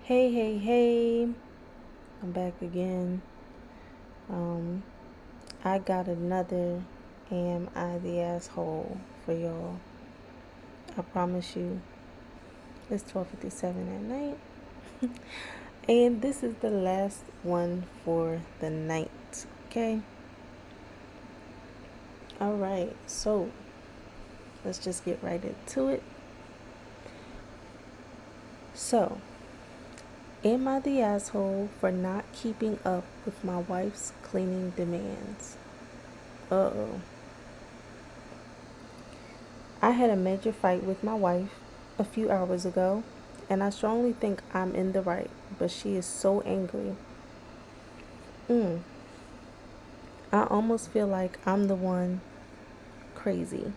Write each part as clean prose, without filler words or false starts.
Hey, hey, hey, I'm back again. Um, I got another Am I the Asshole for y'all. I promise you, it's 12:57 at night. And this is the last one for the night, okay? Alright, so let's just get right into it. So, am I the asshole for not keeping up with my wife's cleaning demands? Uh-oh. I had a major fight with my wife a few hours ago, and I strongly think I'm in the right, but she is so angry. Mm, I almost feel like I'm the one crazy.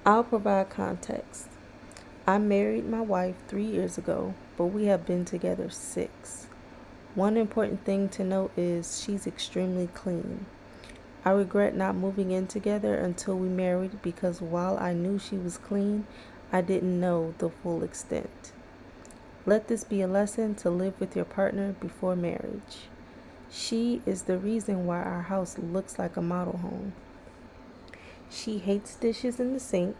I'll provide context. I married my wife 3 years ago, but we have been together 6. One important thing to note is she's extremely clean. I regret not moving in together until we married because while I knew she was clean, I didn't know the full extent. Let this be a lesson to live with your partner before marriage. She is the reason why our house looks like a model home. She hates dishes in the sink,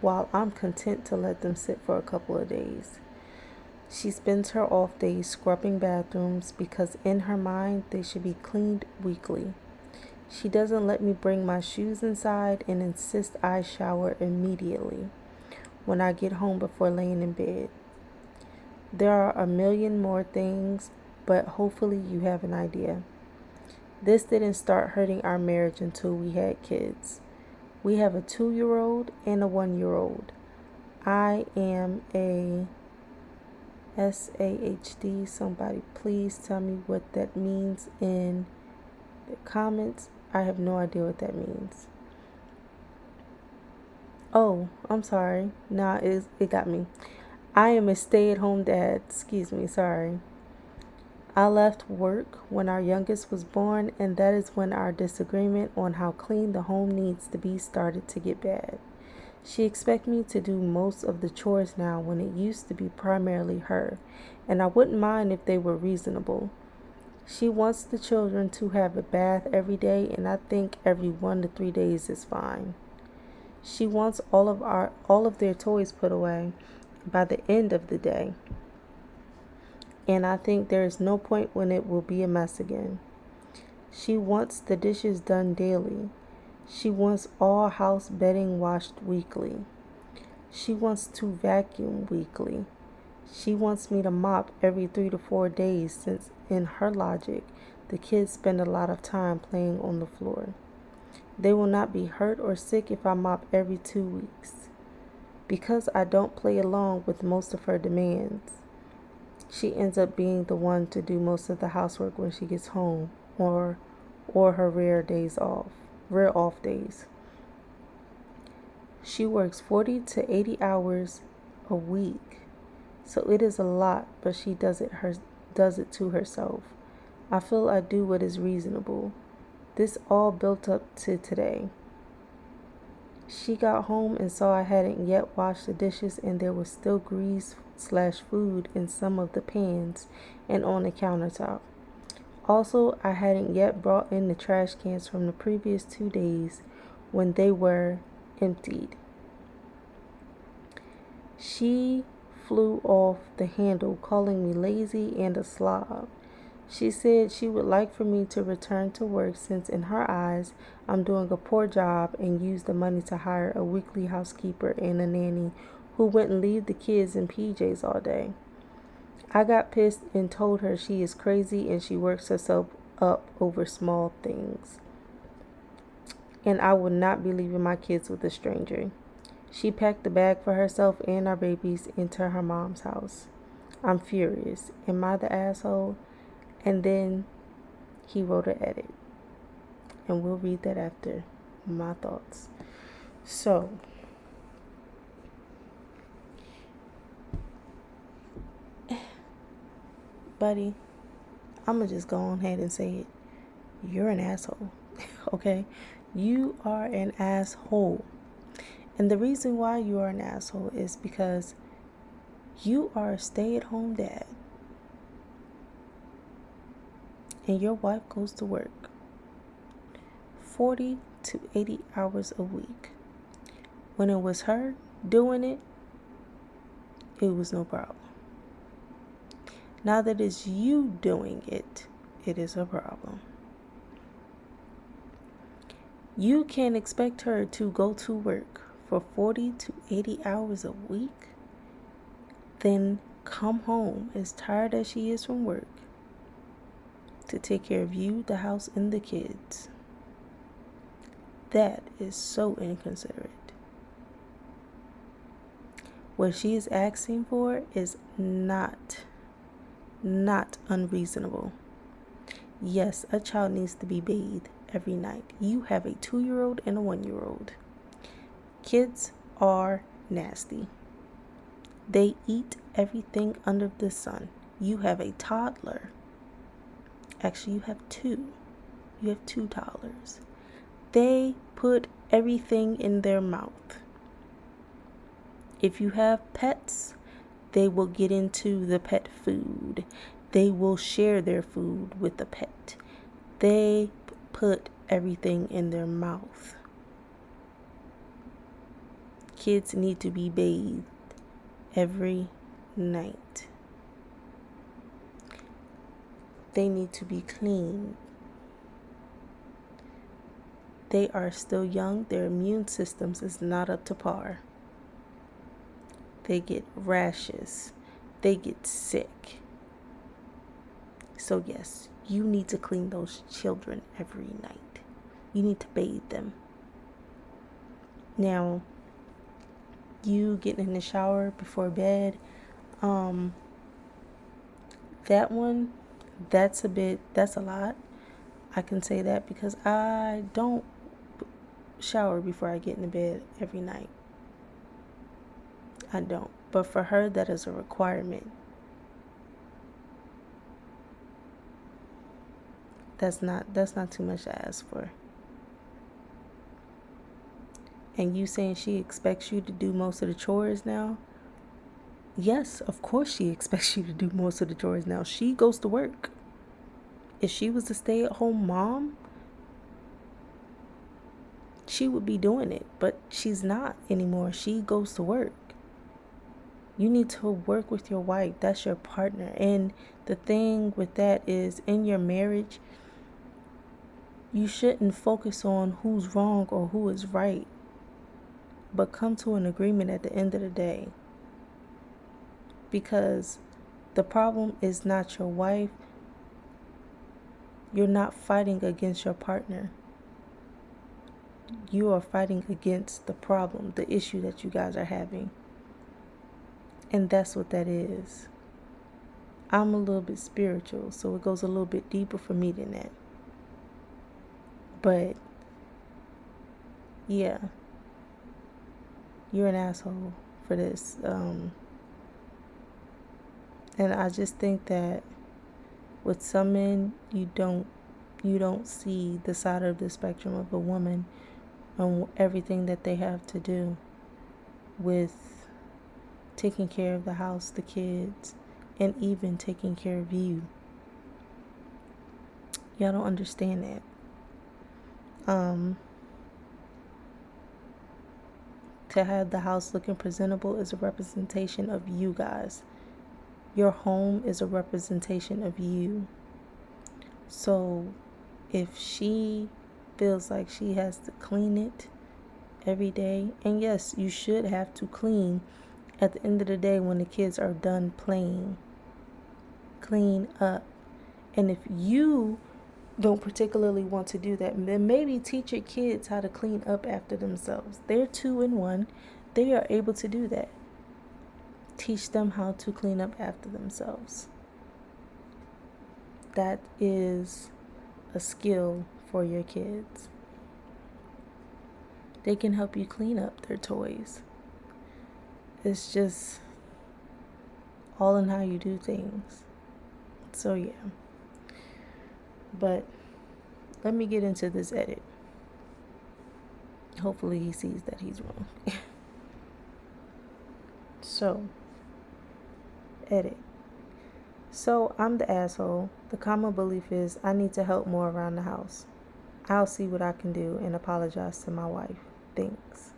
while I'm content to let them sit for a couple of days. She spends her off days scrubbing bathrooms because in her mind they should be cleaned weekly. She doesn't let me bring my shoes inside and insists I shower immediately when I get home before laying in bed. There are a million more things, but hopefully you have an idea. This didn't start hurting our marriage until we had kids. We have a 2-year-old and a 1-year-old. I am a SAHD. Somebody please tell me what that means in the comments. I have no idea what that means. Oh, I'm sorry. Nah, it got me. I am a stay-at-home dad. Excuse me, sorry. I left work when our youngest was born, and that is when our disagreement on how clean the home needs to be started to get bad. She expects me to do most of the chores now when it used to be primarily her, and I wouldn't mind if they were reasonable. She wants the children to have a bath every day, and I think every 1 to 3 days is fine. She wants all of their toys put away by the end of the day, and I think there is no point when it will be a mess again. She wants the dishes done daily. She wants all house bedding washed weekly. She wants to vacuum weekly. She wants me to mop every 3 to 4 days since, in her logic, the kids spend a lot of time playing on the floor. They will not be hurt or sick if I mop every 2 weeks. Because I don't play along with most of her demands, she ends up being the one to do most of the housework when she gets home or her rare off days. She works 40 to 80 hours a week. So it is a lot, but she does it to herself. I feel I do what is reasonable. This all built up to today. She got home and saw I hadn't yet washed the dishes and there was still grease/food in some of the pans and on the countertop. Also, I hadn't yet brought in the trash cans from the previous 2 days when they were emptied. She flew off the handle, calling me lazy and a slob. She said she would like for me to return to work since, in her eyes, I'm doing a poor job and use the money to hire a weekly housekeeper and a nanny who wouldn't leave the kids in PJs all day. I got pissed and told her she is crazy and she works herself up over small things. And I would not be leaving my kids with a stranger. She packed the bag for herself and our babies into her mom's house. I'm furious. Am I the asshole? And then he wrote an edit. And we'll read that after my thoughts. So, buddy, I'm going to just go ahead and say it. You're an asshole. Okay? You are an asshole. And the reason why you are an asshole is because you are a stay-at-home dad. and your wife goes to work 40 to 80 hours a week. When it was her doing it, it was no problem. Now that it's you doing it, it is a problem. You can't expect her to go to work for 40 to 80 hours a week, then come home as tired as she is from work to take care of you, the house, and the kids. That is so inconsiderate. What she is asking for is not unreasonable. Yes, a child needs to be bathed every night. You have a 2-year-old and a 1-year-old. Kids are nasty. They eat everything under the sun. You have a toddler. Actually, you have two. You have 2 toddlers. They put everything in their mouth. If you have pets, they will get into the pet food. They will share their food with the pet. They put everything in their mouth. Kids need to be bathed every night. They need to be cleaned. They are still young. Their immune systems is not up to par. They get rashes. They get sick. So yes, you need to clean those children every night. You need to bathe them. Now, you getting in the shower before bed, that one, that's a lot. I can say that because I don't shower before I get into bed every night. I don't. But for her, that is a requirement. That's not too much to ask for. And you saying she expects you to do most of the chores now? Yes, of course she expects you to do most of the chores now. She goes to work. If she was a stay-at-home mom, she would be doing it, but she's not anymore. She goes to work. You need to work with your wife. That's your partner. And the thing with that is, in your marriage, you shouldn't focus on who's wrong or who is right, but come to an agreement at the end of the day. Because the problem is not your wife. You're not fighting against your partner. You are fighting against the problem, the issue that you guys are having. And that's what that is. I'm a little bit spiritual, so it goes a little bit deeper for me than that. But yeah, you're an asshole for this. And I just think that with some men, you don't see the side of the spectrum of a woman and everything that they have to do with taking care of the house, the kids, and even taking care of you. Y'all don't understand that. To have the house looking presentable is a representation of you guys. Your home is a representation of you. So if she feels like she has to clean it every day, and yes, you should have to clean at the end of the day when the kids are done playing. Clean up. And if you don't particularly want to do that, then maybe teach your kids how to clean up after themselves. They're 2 and 1. They are able to do that. Teach them how to clean up after themselves. That is a skill for your kids. They can help you clean up their toys. It's just all in how you do things. So yeah. But let me get into this edit. Hopefully he sees that he's wrong. So, edit. So I'm the asshole. The common belief is I need to help more around the house. I'll see what I can do and apologize to my wife. Thanks.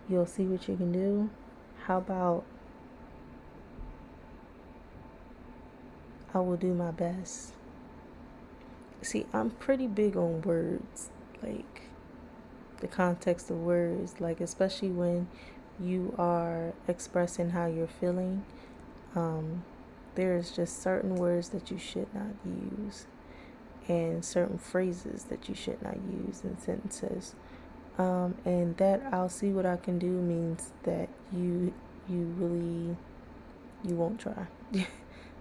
You'll see what you can do. How about I will do my best? See, I'm pretty big on words, like the context of words, like especially when you are expressing how you're feeling. There's just certain words that you should not use, and certain phrases that you should not use in sentences. And that I'll see what I can do means that you really you won't try.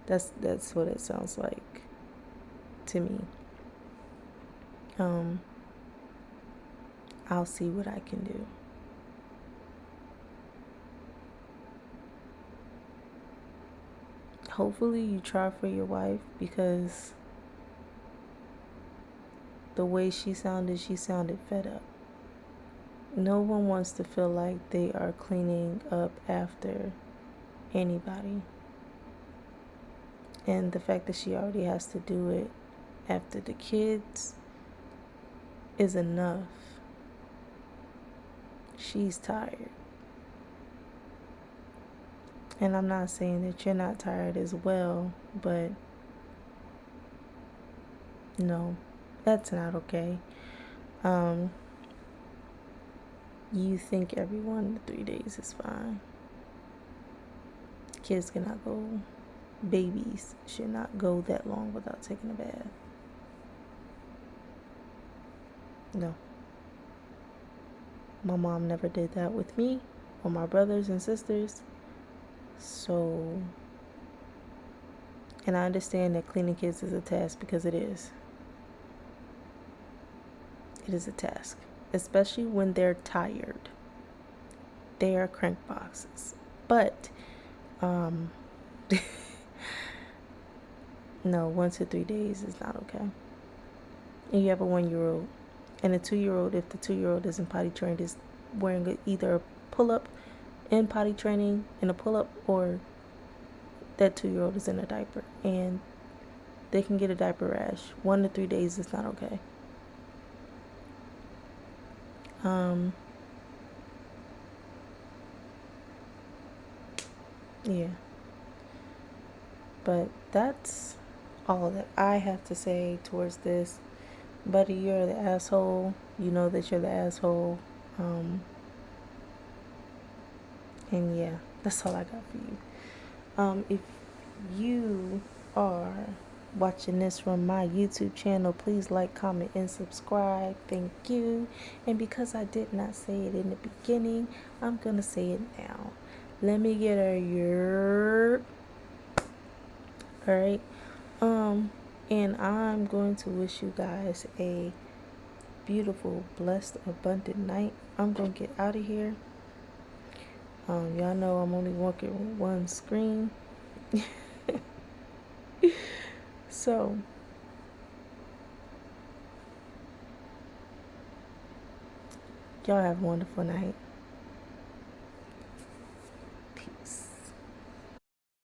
That's what it sounds like to me. I'll see what I can do. Hopefully you try for your wife, because the way she sounded fed up. No one wants to feel like they are cleaning up after anybody. And the fact that she already has to do it after the kids is enough. She's tired. And I'm not saying that you're not tired as well, but no, that's not okay. You think every 1 to 3 days is fine. Kids cannot go, babies should not go that long without taking a bath. No. My mom never did that with me or my brothers and sisters. So, and I understand that cleaning kids is a task, because it is. It is a task, especially when they're tired. They are crank boxes. But, no, 1 to 3 days is not okay. And you have a 1-year-old and a 2-year-old. If the 2-year-old isn't potty trained, is wearing either a pull-up in potty training and a pull-up, or that 2-year-old is in a diaper and they can get a diaper rash. 1 to 3 days is not okay. Yeah. But that's all that I have to say towards this. Buddy, you're the asshole. You know that you're the asshole. And yeah, that's all I got for you. If you are watching this from my YouTube channel, please like, comment, and subscribe. Thank you. And because I did not say it in the beginning, I'm gonna say it now. Let me get a yurrrrp. All right. And I'm going to wish you guys a beautiful, blessed, abundant night. I'm gonna get out of here. Y'all know I'm only working with one screen. So, y'all have a wonderful night. Peace.